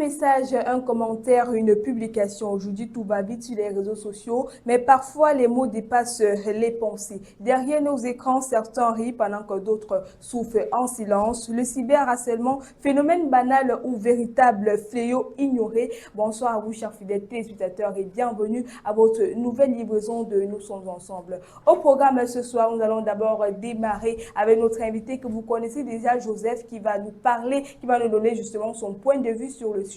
message, un commentaire, une publication. Aujourd'hui, tout va vite sur les réseaux sociaux, mais parfois les mots dépassent les pensées. Derrière nos écrans, certains rient pendant que d'autres souffrent en silence. Le cyberharcèlement, phénomène banal ou véritable fléau ignoré. Bonsoir à vous, chers fidèles téléspectateurs, et bienvenue à votre nouvelle livraison de Nous sommes ensemble. Au programme ce soir, nous allons d'abord démarrer avec notre invité que vous connaissez déjà, Joseph, qui va nous parler, qui va nous donner justement son point de vue sur le sujet.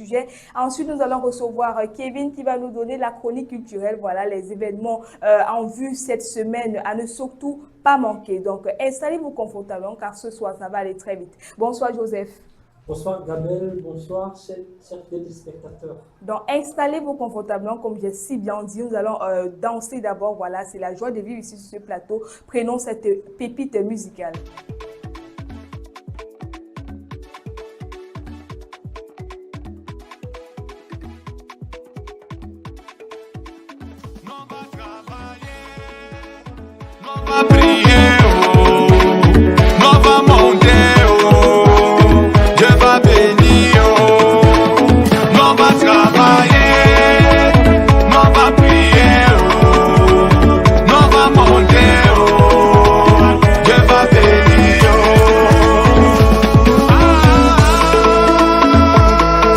Ensuite, nous allons recevoir Kevin qui va nous donner la chronique culturelle, voilà les événements en vue cette semaine à ne surtout pas manquer. Donc, installez-vous confortablement car ce soir, ça va aller très vite. Bonsoir Joseph. Bonsoir Gabel, bonsoir chers téléspectateurs. Donc, installez-vous confortablement, comme j'ai si bien dit. Nous allons danser d'abord. Voilà, c'est la joie de vivre ici sur ce plateau. Prenons cette pépite musicale. On va prier, oh, on va monter, oh, Dieu va bénir, oh, on va travailler, on va prier, oh, on va monter, oh, Dieu va bénir, oh.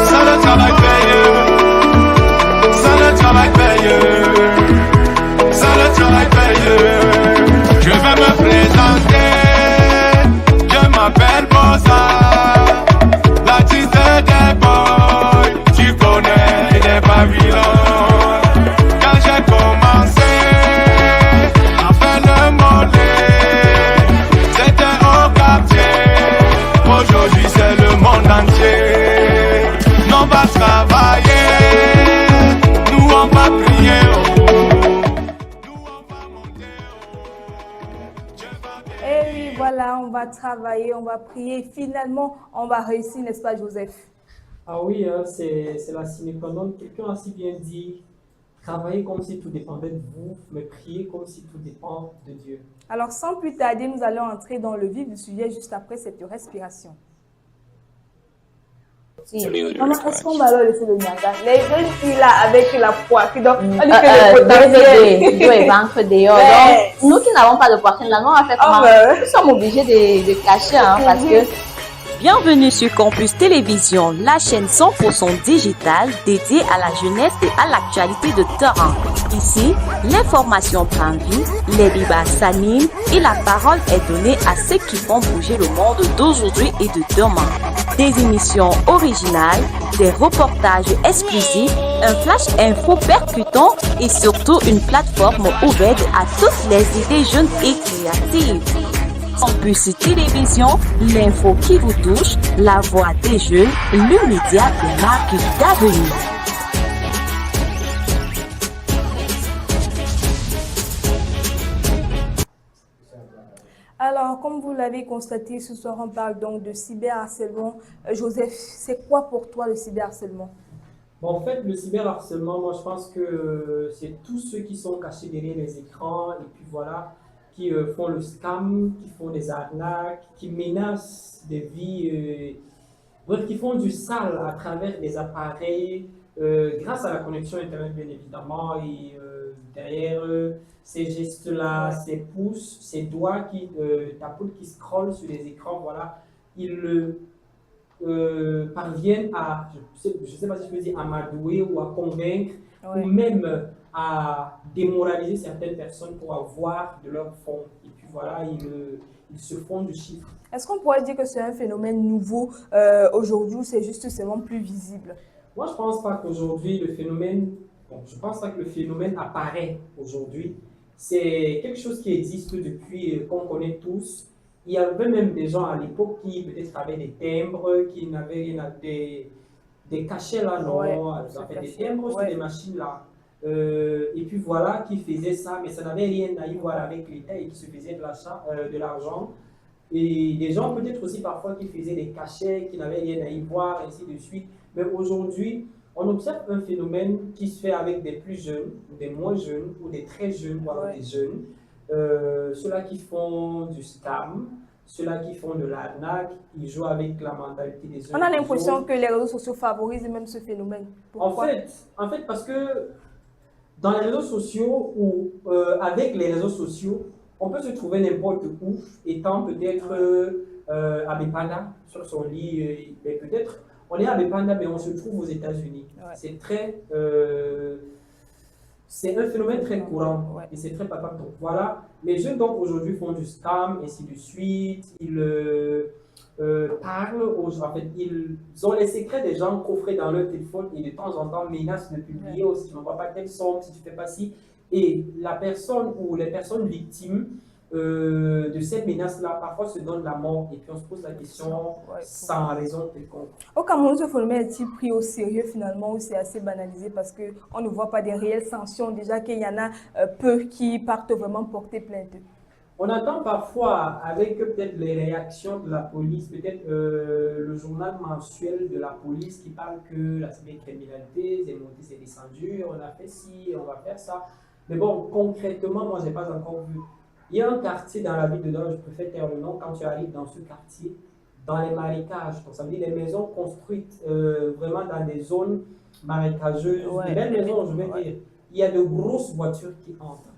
Ça le travail paye, ça le travail paye, ça le travail paye. Je vais me présenter, je m'appelle Bossa, l'artiste des boys, tu connais les Babylons. Quand j'ai commencé à faire le mollet, c'était au quartier, aujourd'hui c'est le monde entier. Nous on va travailler, nous on va prier. Et oui, voilà, on va travailler, on va prier. Finalement, on va réussir, n'est-ce pas, Joseph? Ah oui, c'est la sine qua non. Quelqu'un a si bien dit, travaillez comme si tout dépendait de vous, mais priez comme si tout dépend de Dieu. Alors, sans plus tarder, nous allons entrer dans le vif du sujet juste après cette respiration. Maman, est-ce qu'on va leur laisser le Niagara? Les jeunes filles là, avec la poitrine, donc on dit que le potentiel. Dieu est ventre dehors. Donc, nous qui n'avons pas de poitrine là, nous on va faire comment? Nous sommes obligés de cacher, hein, parce que... Bienvenue sur Campus Télévision, la chaîne 100% digitale dédiée à la jeunesse et à l'actualité de terrain. Ici, l'information prend vie, les débats s'animent et la parole est donnée à ceux qui font bouger le monde d'aujourd'hui et de demain. Des émissions originales, des reportages exclusifs, un flash info percutant et surtout une plateforme ouverte à toutes les idées jeunes et créatives. Campus Télévision, l'info qui vous touche, la voix des jeunes, le média des marques d'avenir. Alors, comme vous l'avez constaté, ce soir, on parle donc de cyberharcèlement. Joseph, c'est quoi pour toi le cyberharcèlement? Bon, en fait, le cyberharcèlement, moi je pense que c'est tous ceux qui sont cachés derrière les écrans et puis voilà, qui font le scam, qui font des arnaques, qui menacent des vies, bref, qui font du sale à travers des appareils, grâce à la connexion Internet bien évidemment, et derrière ces gestes-là, ces pouces, ces doigts qui tapotent, qui scrollent sur les écrans, voilà, ils parviennent à, je ne sais pas si je peux dire, amadouer ou à convaincre, ou même à démoraliser certaines personnes pour avoir de leur fonds. Et puis voilà, ils se font du chiffre. Est-ce qu'on pourrait dire que c'est un phénomène nouveau aujourd'hui ou c'est juste seulement plus visible? Moi, je ne pense pas qu'aujourd'hui le phénomène, je pense pas que le phénomène apparaît aujourd'hui. C'est quelque chose qui existe depuis qu'on connaît tous. Il y avait même des gens à l'époque qui peut-être avaient des timbres, qui n'avaient rien à des cachets là, non, ils avaient des timbres sur des machines là. Et puis voilà, qui faisaient ça, mais ça n'avait rien à y voir avec l'État et qui se faisaient de l'argent. Et des gens peut-être aussi parfois qui faisaient des cachets, qui n'avaient rien à y voir, ainsi de suite. Mais aujourd'hui, on observe un phénomène qui se fait avec des plus jeunes, ou des moins jeunes, ou des très jeunes, voire des jeunes. Ceux-là qui font du scam, ceux-là qui font de l'arnaque, ils jouent avec la mentalité des uns. On a et des l'impression autres. que les réseaux sociaux favorisent même ce phénomène. En Pourquoi? fait, parce que dans les réseaux sociaux ou avec les réseaux sociaux, on peut se trouver n'importe où, étant peut-être à Bepanda, sur son lit, mais peut-être on est à Bepanda, mais on se trouve aux États-Unis. Ouais. C'est c'est un phénomène très courant Ouais. et c'est très palpable. Donc voilà, les jeunes donc aujourd'hui font du scam, ainsi de suite. Ils parlent aux gens. En fait, ils ont les secrets des gens coffrés dans leur téléphone et de temps en temps menacent de publier si tu n'envoies pas telle somme, si tu ne fais pas ci. Et la personne ou les personnes victimes de cette menace-là, parfois se donnent la mort et puis on se pose la question sans raison quelconque. Au Cameroun, ce phénomène est-il pris au sérieux finalement ou c'est assez banalisé parce qu'on ne voit pas des réelles sanctions, déjà qu'il y en a peu qui partent vraiment porter plainte? On entend parfois, avec peut-être les réactions de la police, peut-être le journal mensuel de la police qui parle que la cybercriminalité, c'est monté, c'est descendu, on a fait ci, on va faire ça. Mais bon, concrètement, moi, je n'ai pas encore vu. Il y a un quartier dans la ville de Dole, je préfère taire le nom, quand tu arrives dans ce quartier, dans les marécages, donc ça veut dire des maisons construites vraiment dans des zones marécageuses, des belles maisons, je veux dire. Il y a de grosses voitures qui entrent.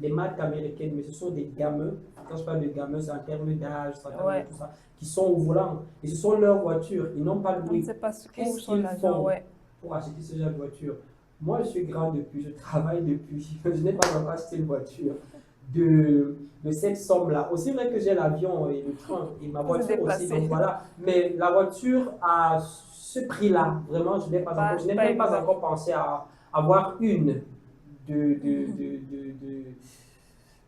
Les marques américaines, mais ce sont des gamins, quand je parle de gamins, c'est en termes d'âge, tout ça, qui sont au volant. Et ce sont leurs voitures, ils n'ont pas de bruit. Qu'est-ce qu'ils font pour acheter ce genre de voiture? Moi, je suis grand depuis, je travaille depuis, je n'ai pas encore acheté une voiture de cette somme-là. Aussi vrai que j'ai l'avion et le train et ma voiture aussi, donc voilà. Mais la voiture à ce prix-là, vraiment, je n'ai pas encore, je n'ai même pas encore pensé à avoir une de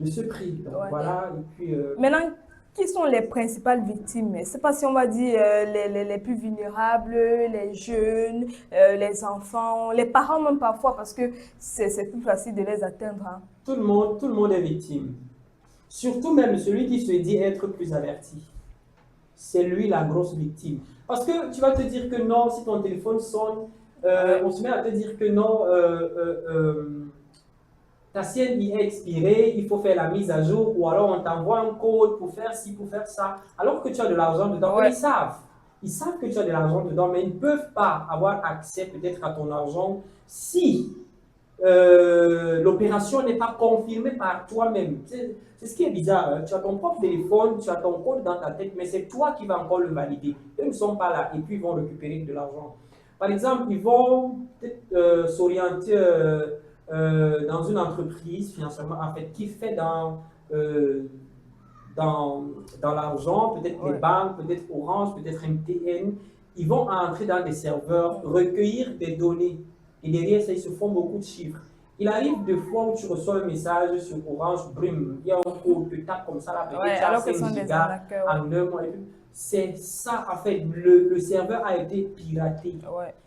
ce prix. Donc, voilà. Et puis, maintenant, qui sont les principales victimes? C'est pas si on va dire les plus vulnérables, les jeunes, les enfants, les parents même parfois, parce que c'est plus facile de les atteindre. Hein. Tout le monde est victime. Surtout même celui qui se dit être plus averti. C'est lui la grosse victime. Parce que tu vas te dire que non, si ton téléphone sonne, on se met à te dire que non, ta sienne y est expirée, il faut faire la mise à jour, ou alors on t'envoie un code pour faire ci, pour faire ça, alors que tu as de l'argent dedans. Ils savent que tu as de l'argent dedans, mais ils ne peuvent pas avoir accès peut-être à ton argent si l'opération n'est pas confirmée par toi-même. C'est ce qui est bizarre. Hein? Tu as ton propre téléphone, tu as ton code dans ta tête, mais c'est toi qui vas encore le valider. Eux ne sont pas là et puis ils vont récupérer de l'argent. Par exemple, ils vont peut-être s'orienter dans une entreprise financièrement, en fait, qui fait dans l'argent, peut-être les banques, peut-être Orange, peut-être MTN. Ils vont entrer dans des serveurs, recueillir des données. Et derrière ça, ils se font beaucoup de chiffres. Il arrive des fois où tu reçois un message sur Orange, brim, il y a un code que tu tapes comme ça, là, peut-être alors 5 que ce sont des gigas arnaqueurs, en 1 mois. C'est ça, en fait, le serveur a été piraté.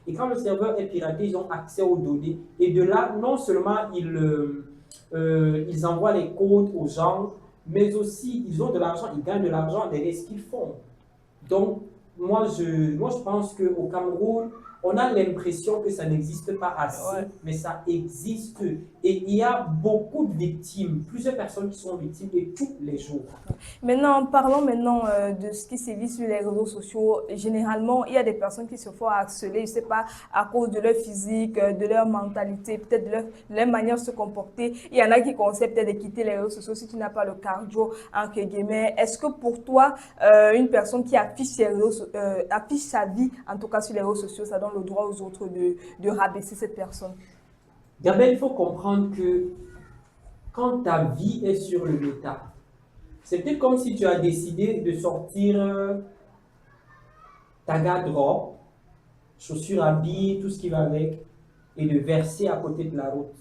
Et quand le serveur est piraté, ils ont accès aux données. Et de là, non seulement ils envoient les codes aux gens, mais aussi ils ont de l'argent, ils gagnent de l'argent derrière ce qu'ils font. Donc, moi, je pense qu'au Cameroun, on a l'impression que ça n'existe pas assez, mais ça existe. Et il y a beaucoup de victimes, plusieurs personnes qui sont victimes et tous les jours. Maintenant, parlons maintenant de ce qui sévit sur les réseaux sociaux. Généralement, il y a des personnes qui se font harceler, je ne sais pas, à cause de leur physique, de leur mentalité, peut-être de leur manière de se comporter. Il y en a qui conseillent peut-être de quitter les réseaux sociaux si tu n'as pas le cardio, entre guillemets. Est-ce que pour toi, une personne qui affiche sa vie, en tout cas sur les réseaux sociaux, ça donne le droit aux autres de rabaisser cette personne? Gabriel, il faut comprendre que quand ta vie est sur le méta, c'est peut-être comme si tu as décidé de sortir ta garde-robe, chaussures, habits, tout ce qui va avec, et de verser à côté de la route.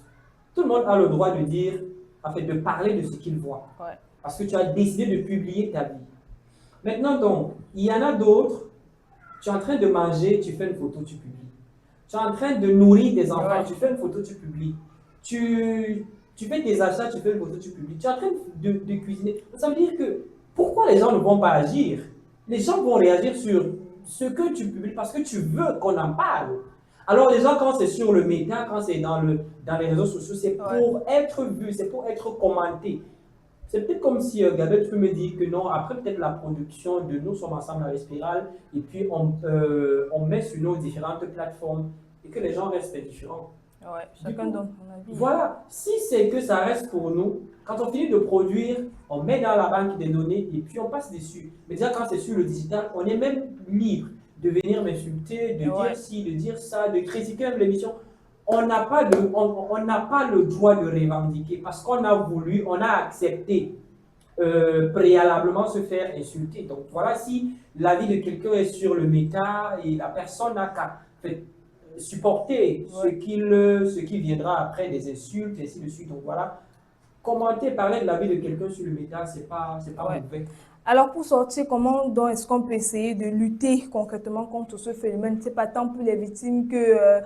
Tout le monde a le droit de dire, en fait, de parler de ce qu'il voit. Parce que tu as décidé de publier ta vie. Maintenant donc, il y en a d'autres, tu es en train de manger, tu fais une photo, tu publies. Tu es en train de nourrir tes enfants, tu fais une photo, tu publies. Tu fais tes achats, tu fais une photo, tu publies. Tu es en train de cuisiner. Ça veut dire que pourquoi les gens ne vont pas agir? Les gens vont réagir sur ce que tu publies parce que tu veux qu'on en parle. Alors les gens, quand c'est sur le méta, quand c'est dans les réseaux sociaux, c'est pour être vu, c'est pour être commenté. C'est peut-être comme si, Gabriel, tu peux me dire que non, après peut-être la production de Nous sommes ensemble à la Spirale, et puis on met sur nos différentes plateformes, et que les gens restent différents. Ouais, chacun donne son avis. Voilà, si c'est que ça reste pour nous, quand on finit de produire, on met dans la banque des données et puis on passe dessus. Mais déjà, quand c'est sur le digital, on est même libre de venir m'insulter, de dire ci, de dire ça, de critiquer même l'émission. On n'a pas le droit de revendiquer parce qu'on a voulu, on a accepté préalablement se faire insulter. Donc voilà, si l'avis de quelqu'un est sur le méta et la personne n'a qu'à supporter ce qui viendra après, des insultes, et ainsi de suite. Donc voilà, commenter, parler de la vie de quelqu'un sur le méta, c'est pas mauvais. Alors pour sortir, comment donc est-ce qu'on peut essayer de lutter concrètement contre ce phénomène? C'est pas tant pour les victimes que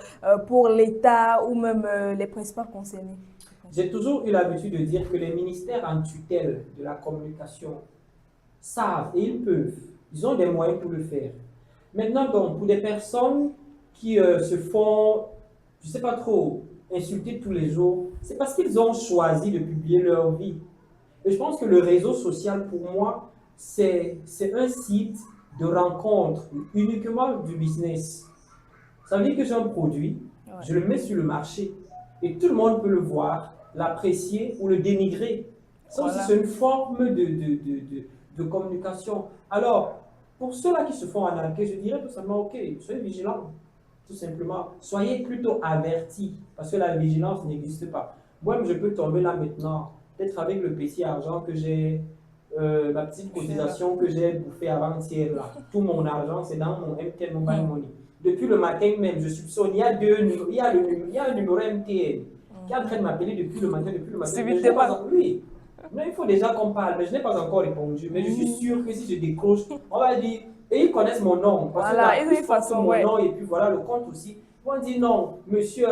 pour l'État ou même les principaux concernés. J'ai toujours eu l'habitude de dire que les ministères en tutelle de la communication savent et ils peuvent, ils ont des moyens pour le faire. Maintenant donc, pour des personnes qui se font, je ne sais pas trop, insulter tous les jours, c'est parce qu'ils ont choisi de publier leur vie. Et je pense que le réseau social, pour moi, c'est un site de rencontre, uniquement du business. Ça veut dire que j'ai un produit, je le mets sur le marché, et tout le monde peut le voir, l'apprécier ou le dénigrer. Ça aussi, c'est une forme de communication. Alors, pour ceux-là qui se font arnaquer, je dirais tout simplement, ok, soyez vigilants. Tout simplement, soyez plutôt avertis, parce que la vigilance n'existe pas. Moi, je peux tomber là maintenant, peut-être avec le petit argent que j'ai, ma petite cotisation que j'ai bouffée avant-hier là. Tout mon argent, c'est dans mon MTN Mobile Money. Depuis le matin même, je soupçonne, il y a un numéro MTN qui est en train de m'appeler depuis le matin. Oui, mais il faut déjà qu'on parle, mais je n'ai pas encore répondu. Mais je suis sûr que si je décroche, on va dire. Et ils connaissent mon nom. Parce voilà, que ils mon nom et puis voilà le compte aussi. Ils vont dire non, monsieur,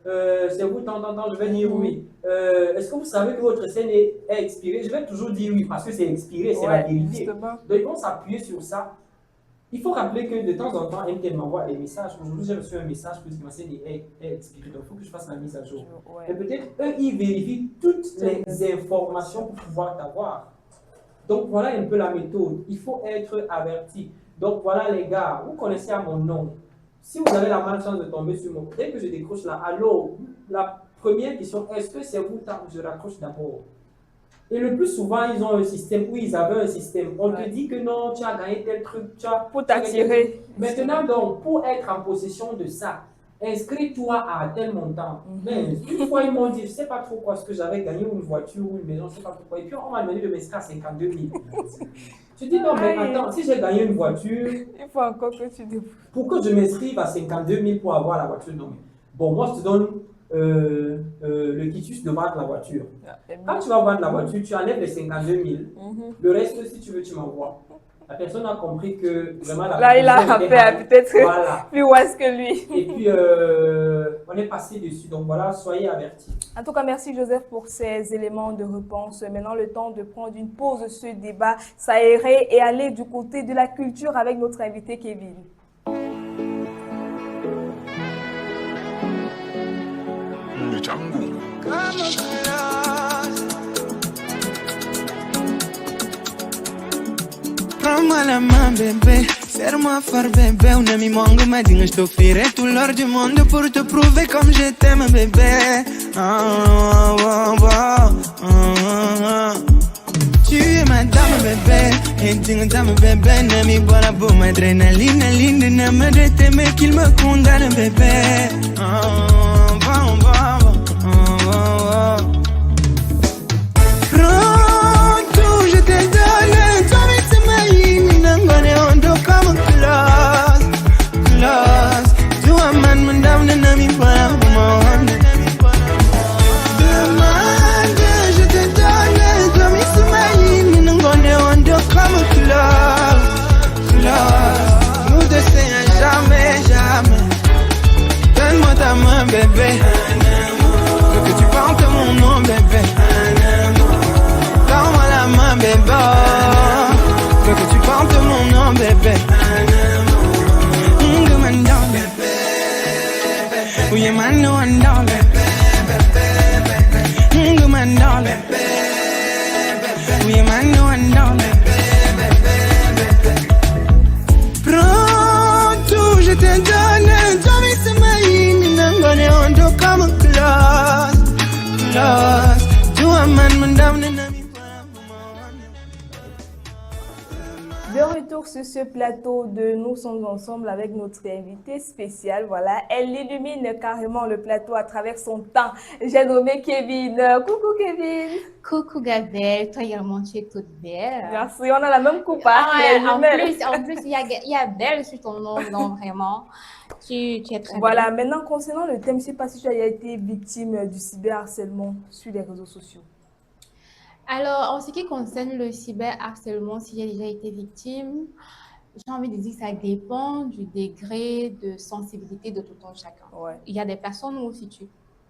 c'est vous, tant, je vais dire oui. Est-ce que vous savez que votre scène est expirée? Je vais toujours dire oui parce que c'est expiré, c'est la vérité. Justement. Donc ils vont s'appuyer sur ça. Il faut rappeler que de temps en temps, MTN m'envoie des messages. Aujourd'hui, j'ai reçu un message pour dire que ma scène est expirée. Donc il faut que je fasse la mise à jour. Et peut-être eux, ils vérifient toutes les informations pour pouvoir t'avoir. Donc voilà un peu la méthode. Il faut être averti. Donc voilà les gars, vous connaissez à mon nom. Si vous avez la malchance de tomber sur mon, dès que je décroche là, allô, la première question, est-ce que c'est vous? Je raccroche d'abord. Et le plus souvent, ils ont un système, oui, ils avaient un système. On te dit que non, tu as gagné tel truc, pour t'attirer. Maintenant donc, pour être en possession de ça, inscris-toi à tel montant. Mais une fois, ils m'ont dit, je ne sais pas trop quoi, ce que j'avais gagné, une voiture ou une maison, je ne sais pas trop quoi. Et puis, on m'a demandé de m'inscrire à 52 000. Je dis, non, mais attends, si j'ai gagné une voiture, il faut encore que tu débrouilles. Pour que je m'inscrive à 52 000 pour avoir la voiture, non. Bon, moi, je te donne le quitus de vendre la voiture. Quand tu vas vendre la voiture, tu enlèves les 52 000. Le reste, si tu veux, tu m'envoies. La personne a compris que vraiment la là, il a rappelé peut-être. Voilà. Puis où est-ce que lui? Et puis, on est passé dessus. Donc voilà, soyez avertis. En tout cas, merci Joseph pour ces éléments de réponse. Maintenant, le temps de prendre une pause de ce débat s'aérer et aller du côté de la culture avec notre invité Kevin. Prends-moi la main bébé, serre-moi fort bébé. Un ami mangue m'a dit que je t'offrirai tout l'or du monde pour te prouver comme je t'aime bébé. Tu es ma dame bébé, et tu dame bébé. N'ami voilà boum adrénaline, ligne, n'aime de t'aimer qu'il me condamne bébé. Prends tout, je te donne. Close, do a man when down and I'm in front of demande, je te donne, toi mi soumaïne, nous on doit comme close, nous deux c'est jamais, donne-moi ta main bébé, veux que tu portes mon nom bébé, donne-moi la main bébé, veux que tu portes mon nom bébé. We a man no one dollar. Man dollar. we man no one down. Pronto, je te donne. Jamais c'est ma ligne. Nangone ondo comme class. Do a man down in a De retour sur ce plateau de Nous sommes ensemble avec notre invitée spéciale. Voilà, elle illumine carrément le plateau à travers son temps. J'ai nommé Kevin. Coucou Kevin. Coucou Gabelle, toi également tu es toute belle. Merci, on a la même coupe. Ah ouais, les en jumelles. plus il y a Belle sur ton nom, donc vraiment, tu es très Voilà, belle. maintenant concernant le thème, je ne sais pas si tu as été victime du cyberharcèlement sur les réseaux sociaux. Alors, en ce qui concerne le cyberharcèlement, si j'ai déjà été victime, j'ai envie de dire que ça dépend du degré de sensibilité de tout un chacun. Ouais. Il y a des personnes où si tu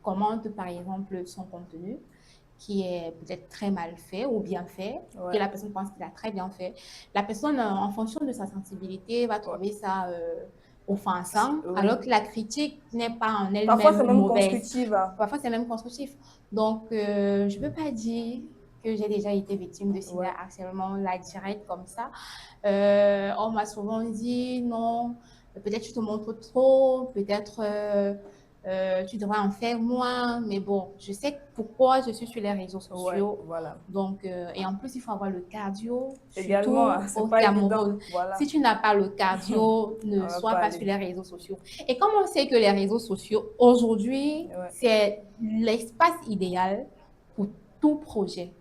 commentes par exemple son contenu, qui est peut-être très mal fait ou bien fait, Ouais. que la personne pense qu'il a très bien fait, la personne, en fonction de sa sensibilité, va trouver ça offensant, Oui. alors que la critique n'est pas en Parfois, c'est elle-même même mauvaise. constructif. Parfois, c'est même constructif. Donc, je ne peux pas dire que j'ai déjà été victime de cyberharcèlement, là, direct comme ça. On m'a souvent dit, non, peut-être tu te montres trop, peut-être tu devrais en faire moins. Mais bon, je sais pourquoi je suis sur les réseaux sociaux. Ouais, voilà. Donc, et en plus, il faut avoir le cardio, Également, surtout c'est au pas évident. Cameroun. Voilà. Si tu n'as pas le cardio, ne On va sois pas pas aller. sur les réseaux sociaux. Et comme on sait que les réseaux sociaux, aujourd'hui, Ouais. c'est l'espace idéal pour tout projet.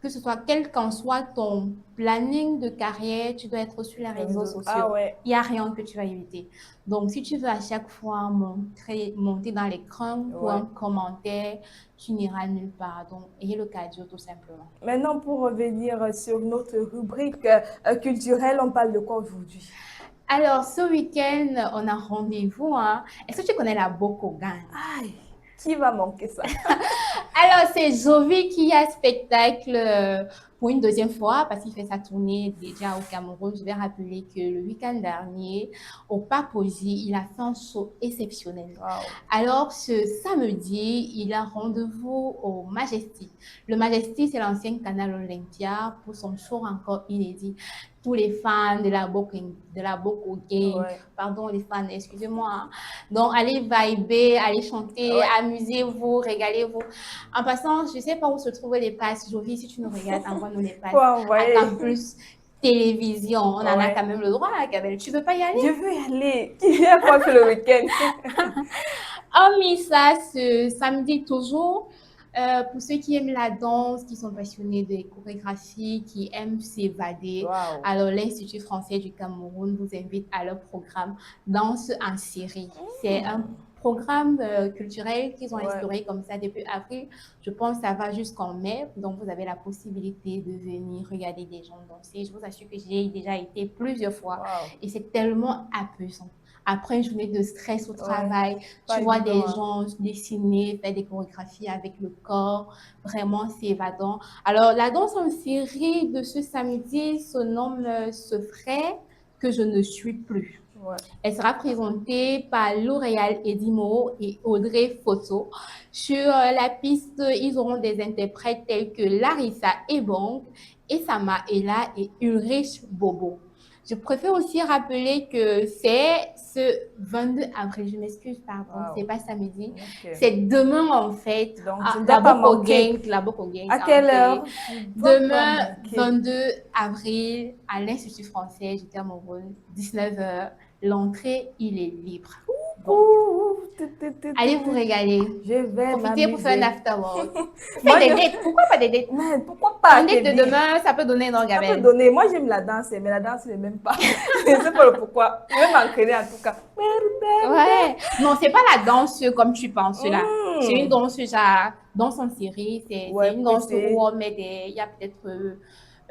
Que ce soit quel qu'en soit ton planning de carrière, tu dois être sur les réseaux sociaux. Ah ouais. Il n'y a rien que tu vas éviter. Donc, si tu veux à chaque fois monter dans l'écran pour Ouais. un commentaire, tu n'iras nulle part. Donc, ayez le cardio tout simplement. Maintenant, pour revenir sur notre rubrique culturelle, on parle de quoi aujourd'hui? Alors, ce week-end, on a rendez-vous. Hein. Est-ce que tu connais la Bokogan? Aïe, qui va manquer ça? Alors, c'est Jovi qui a spectacle pour une deuxième fois parce qu'il fait sa tournée déjà au Cameroun. Je vais rappeler que le week-end dernier, au Paposi, il a fait un show exceptionnel. Wow. Alors, ce samedi, il a rendez-vous au Majestic. Le Majestic, c'est l'ancien canal Olympia pour son show encore inédit. Tous les fans de la Boko Gang, Ouais. pardon les fans, excusez-moi. Hein. Donc, allez vibrer, allez chanter, Ouais. amusez-vous, régalez-vous. En passant, je ne sais pas où se trouvent les passes. Jovi, si tu nous regardes, envoie-nous les passes. Faut envoyer. À Campus Télévision, on en a Ouais. quand même le droit, hein, Gabelle. Tu veux pas y aller? Je veux y aller. Qui vient quoi faire le week-end? Hormis ça, ce samedi toujours, pour ceux qui aiment la danse, qui sont passionnés de chorégraphie, qui aiment s'évader, Wow. alors l'Institut français du Cameroun vous invite à leur programme Danse en série. C'est un programme culturel qu'ils ont Ouais. instauré comme ça depuis avril. Je pense que ça va jusqu'en mai. Donc, vous avez la possibilité de venir regarder des gens danser. Je vous assure que j'ai déjà été plusieurs fois. Wow. Et c'est tellement apaisant. Après une journée de stress au travail, Pas tu vois évident, des hein. gens dessiner, faire des chorégraphies avec le corps. Vraiment, c'est évadant. Alors, la danse en série de ce samedi se nomme Ce frère que je ne suis plus. Ouais. Elle sera présentée par L'Oréal Edimo et Audrey Photo. Sur la piste, ils auront des interprètes tels que Larissa Ebong, Esama Ella et Ulrich Bobo. Je préfère aussi rappeler que c'est ce 22 avril, je m'excuse, pardon, Wow. c'est pas samedi. Ok. C'est demain en fait, Donc, à je ne dois pas manquer. La Boko Gang. À en quelle fait. heure? Je dois Demain, pas manquer. 22 avril, à l'Institut français du Cameroun, 19h. L'entrée, il est libre. Bon, Ouh, allez vous régaler. Je vais Profitez pour faire un m'amuser. afterwork. Moi, Faites des je- dates. Pourquoi pas des dates? Mais pourquoi pas, Un date de Kevin? demain, ça peut donner un Ça peut orgabelle. donner. Moi, j'aime la danse, mais la danse, je n'aime pas. Je ne sais pas le pourquoi. Je vais m'entraîner en tout cas. Ouais. Non, c'est pas la danse comme tu penses là. Mm. C'est une danse genre danse en série. C'est Ouais, une danse poussée. où on met des. Il y a peut-être,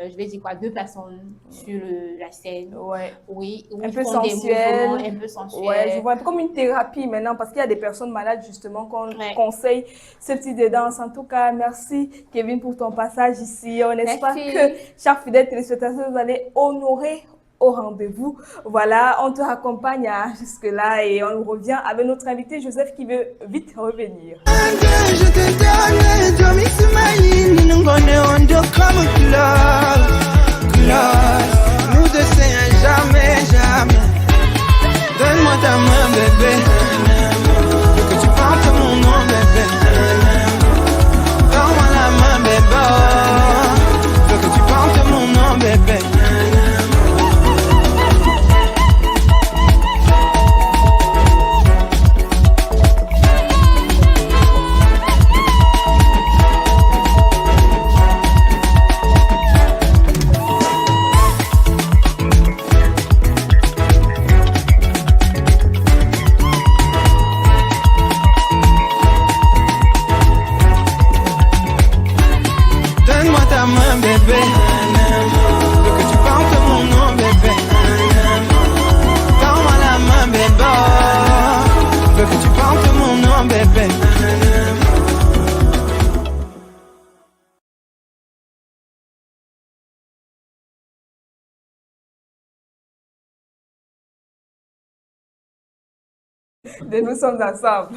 je vais dire quoi, 2 personnes sur la scène. Ouais. Oui. Où Un ils peu font des sensuel. mouvements un peu sensuels. Ouais, je vois un peu comme une thérapie maintenant parce qu'il y a des personnes malades justement qu'on Ouais. conseille ce type de danse. En tout cas, merci Kevin pour ton passage ici. On espère Merci. que chaque fidèle téléspectateur, vous allez honorer au rendez-vous. Voilà, on te raccompagne jusque-là et on revient avec notre invité Joseph qui veut vite revenir. Je te donne, toi, Miss Maï, nous on doit comme close. Nous deux, c'est jamais, jamais. Donne-moi ta main, bébé. Veux que tu portes mon nom, bébé. Donne-moi la main, bébé. Veux que tu portes mon nom, bébé. Nous sommes ensemble.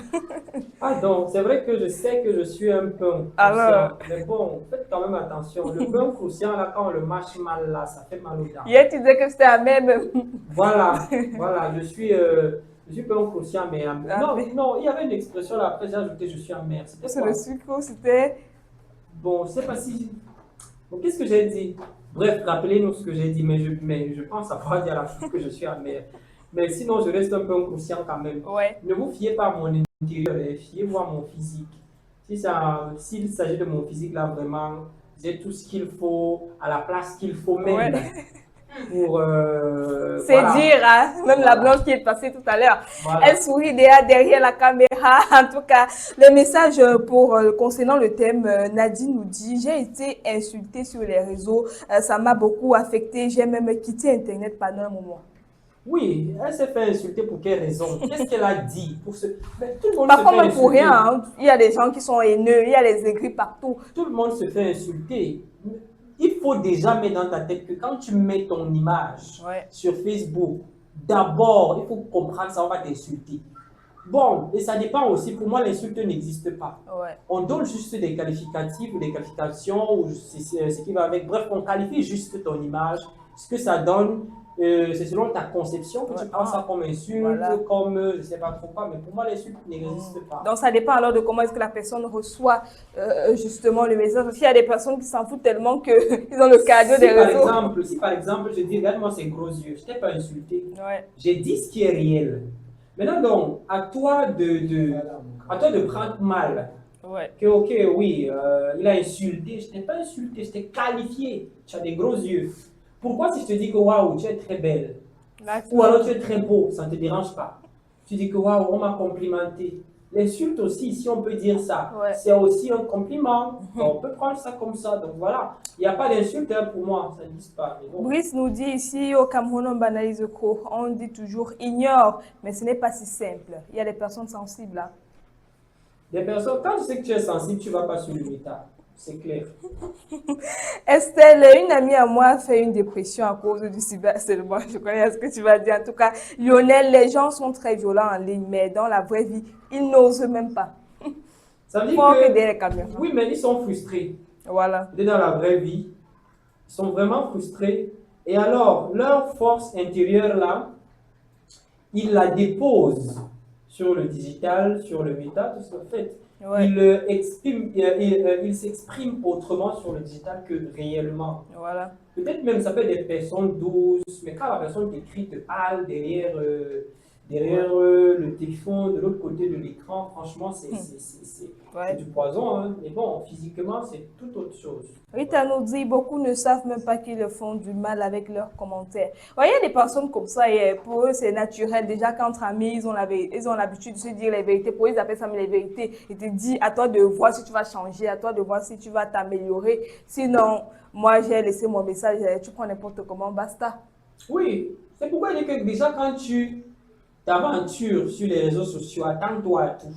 Ah donc, c'est vrai que je sais que je suis un peu inconscient. Alors. Mais bon, faites quand même attention. Le peu inconscient, là, quand on le mâche mal, là, ça fait mal aux dents. Hier, tu disais que c'était amer même. Voilà, je suis peu inconscient, mais non, il y avait une expression là, après j'ai ajouté je suis amer. C'était C'est quoi? le sucre, c'était... Bon, je sais pas si... Bon, qu'est-ce que j'ai dit? Bref, rappelez-nous ce que j'ai dit, mais je pense avoir dit à la fin que je suis amer. Mais sinon, je reste un peu inconscient quand même. Ouais. Ne vous fiez pas à mon intérieur, fiez-vous à mon physique. S'il s'agit de mon physique, là, vraiment, j'ai tout ce qu'il faut, à la place qu'il faut même. Ouais. Pour... C'est voilà. dire, hein? Même la blanche qui est passée tout à l'heure. Voilà. Elle sourit derrière la caméra. En tout cas, le message concernant le thème, Nadine nous dit, j'ai été insultée sur les réseaux, ça m'a beaucoup affectée, j'ai même quitté Internet pendant un moment. Oui, elle s'est fait insulter pour quelle raison? Qu'est-ce qu'elle a dit? Mais tout le monde Parfois se fait même pour insulter. rien, hein. Il y a des gens qui sont haineux, il y a les aigris partout. Tout le monde se fait insulter. Il faut déjà mettre dans ta tête que quand tu mets ton image sur Facebook, d'abord, il faut comprendre que ça va t'insulter. Bon, et ça dépend aussi. Pour moi, l'insulte n'existe pas. Ouais. On donne juste des qualificatifs ou des qualifications ou ce qui va avec. Bref, on qualifie juste ton image, ce que ça donne. C'est selon ta conception que tu prends ça comme insulte, comme je ne sais pas trop quoi, mais pour moi l'insulte n'existe pas. Donc ça dépend alors de comment est-ce que la personne reçoit justement le message. Parce qu'il y a des personnes qui s'en foutent tellement qu'ils ont le cadeau des réseaux. Si par exemple je dis regarde-moi ces gros yeux, je ne t'ai pas insulté, Ouais. j'ai dit ce qui est réel. Maintenant donc, à toi de prendre mal. Ouais. Que ok, oui, il a insulté, je ne t'ai pas insulté, je t'ai qualifié, tu as des gros yeux. Pourquoi si je te dis que waouh, tu es très belle, ou alors tu es très beau, ça ne te dérange pas? Tu dis que waouh, on m'a complimenté. L'insulte aussi, si on peut dire ça, c'est aussi un compliment. On peut prendre ça comme ça. Donc voilà, il n'y a pas d'insulte pour moi, ça n'existe pas. Mais bon. Brice nous dit ici au Cameroun, on banalise le cours. On dit toujours ignore, mais ce n'est pas si simple. Il y a des personnes sensibles là. Des personnes, quand tu sais que tu es sensible, tu ne vas pas sur le métal. C'est clair. Estelle, une amie à moi a fait une dépression à cause du cyberharcèlement. Je connais ce que tu vas dire. En tout cas, Lionel, les gens sont très violents en ligne, mais dans la vraie vie, ils n'osent même pas. Ça veut dire que les caméras. Oui, mais ils sont frustrés. Voilà. Dans la vraie vie, ils sont vraiment frustrés. Et alors, leur force intérieure là, ils la déposent sur le digital, sur le méta, tout ce fait. Ouais. Il s'exprime autrement sur le digital que réellement. Voilà. Peut-être même ça peut être des personnes douces, mais quand la personne t'écrit te parle derrière le téléphone, de l'autre côté de l'écran, franchement, c'est du poison. Hein. Mais bon, physiquement, c'est tout autre chose. Rita nous dit, beaucoup ne savent même pas qu'ils font du mal avec leurs commentaires. Ouais, il y a des personnes comme ça, et pour eux, c'est naturel. Déjà, qu'entre amis, ils ont l'habitude de se dire les vérités. Pour eux, ils appellent ça les vérités. Ils te disent, à toi de voir si tu vas changer, à toi de voir si tu vas t'améliorer. Sinon, moi, j'ai laissé mon message, tu prends n'importe comment, basta. Oui, c'est pourquoi je dis que déjà, quand tu t'aventures sur les réseaux sociaux, attends-toi à tout.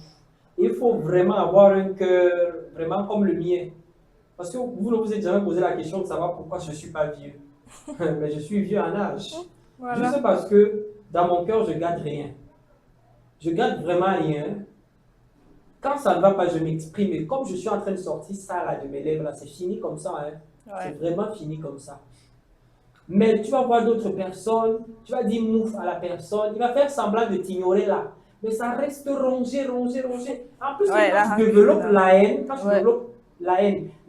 Il faut vraiment avoir un cœur, vraiment comme le mien. Parce que vous ne vous êtes jamais posé la question de savoir pourquoi je ne suis pas vieux. Mais je suis vieux en âge. Voilà. Juste parce que dans mon cœur, je garde rien. Je garde vraiment rien. Quand ça ne va pas, je m'exprime. Et comme je suis en train de sortir ça là, de mes lèvres, là, c'est fini comme ça. Hein. Ouais. C'est vraiment fini comme ça. Mais tu vas voir d'autres personnes, tu vas dire mouf à la personne, il va faire semblant de t'ignorer là. Mais ça reste rongé. En plus, Ouais, quand tu développes la haine,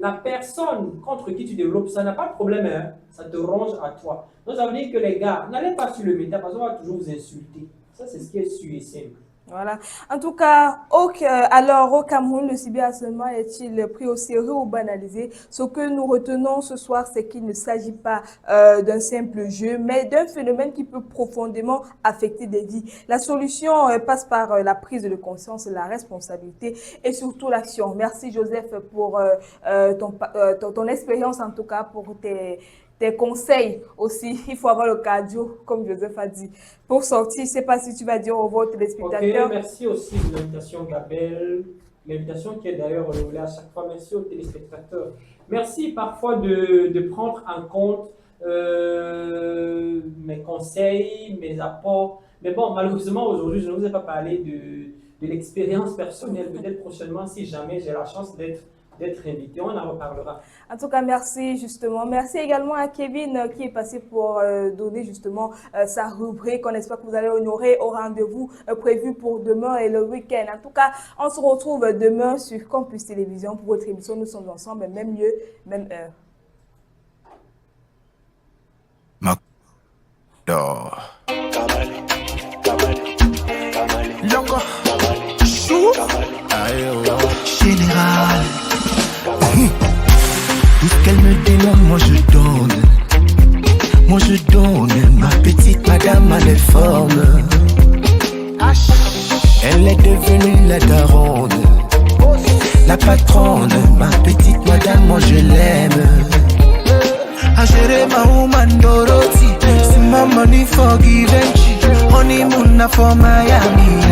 la personne contre qui tu développes, ça n'a pas de problème, hein. Ça te ronge à toi. Donc ça veut dire que les gars, n'allez pas sur le méta parce qu'on va toujours vous insulter. Ça, c'est ce qui est sûr et simple. Voilà. En tout cas, alors au Cameroun, le cyberharcèlement est-il pris au sérieux ou banalisé? Ce que nous retenons ce soir, c'est qu'il ne s'agit pas d'un simple jeu, mais d'un phénomène qui peut profondément affecter des vies. La solution passe par la prise de conscience, la responsabilité et surtout l'action. Merci Joseph pour ton expérience, en tout cas pour tes conseils aussi. Il faut avoir le cardio, comme Joseph a dit. Pour sortir, je ne sais pas si tu vas dire au revoir aux téléspectateurs. Ok, merci aussi de l'invitation, Gabelle. L'invitation qui est d'ailleurs renouvelée à chaque fois. Merci aux téléspectateurs. Merci parfois de prendre en compte mes conseils, mes apports. Mais bon, malheureusement, aujourd'hui, je ne vous ai pas parlé de l'expérience personnelle. Peut-être prochainement, si jamais j'ai la chance d'être invité, on en reparlera. En tout cas, merci justement. Merci également à Kevin qui est passé pour donner justement sa rubrique. On espère que vous allez honorer au rendez-vous prévu pour demain et le week-end. En tout cas, on se retrouve demain sur Campus Télévision pour votre émission. Nous sommes ensemble, même lieu, même heure. Général. Tout ce qu'elle me demande, moi je donne. Ma petite madame a les formes. Elle est devenue la daronne, la patronne. Ma petite madame, moi je l'aime. Ajere ma woman Dorothy, see my money for Givenchy, honeymoon for Miami.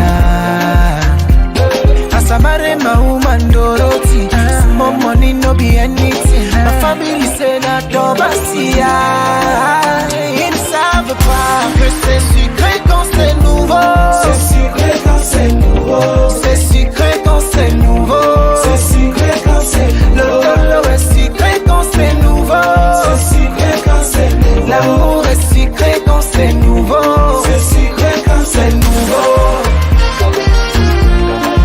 Asamare ma woman Dorothy, small money no be anything. My family say na Tobasia. Ils ne savent pas que c'est sucré quand c'est nouveau. C'est sucré quand c'est nouveau. C'est sucré quand c'est nouveau. C'est sucré quand c'est nouveau. Le dollar est sucré quand c'est nouveau. C'est sucré quand c'est nouveau. L'amour est sucré quand c'est nouveau. C'est sucré quand c'est nouveau.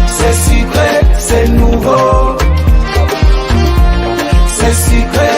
C'est sucré, c'est nouveau. C'est sucré,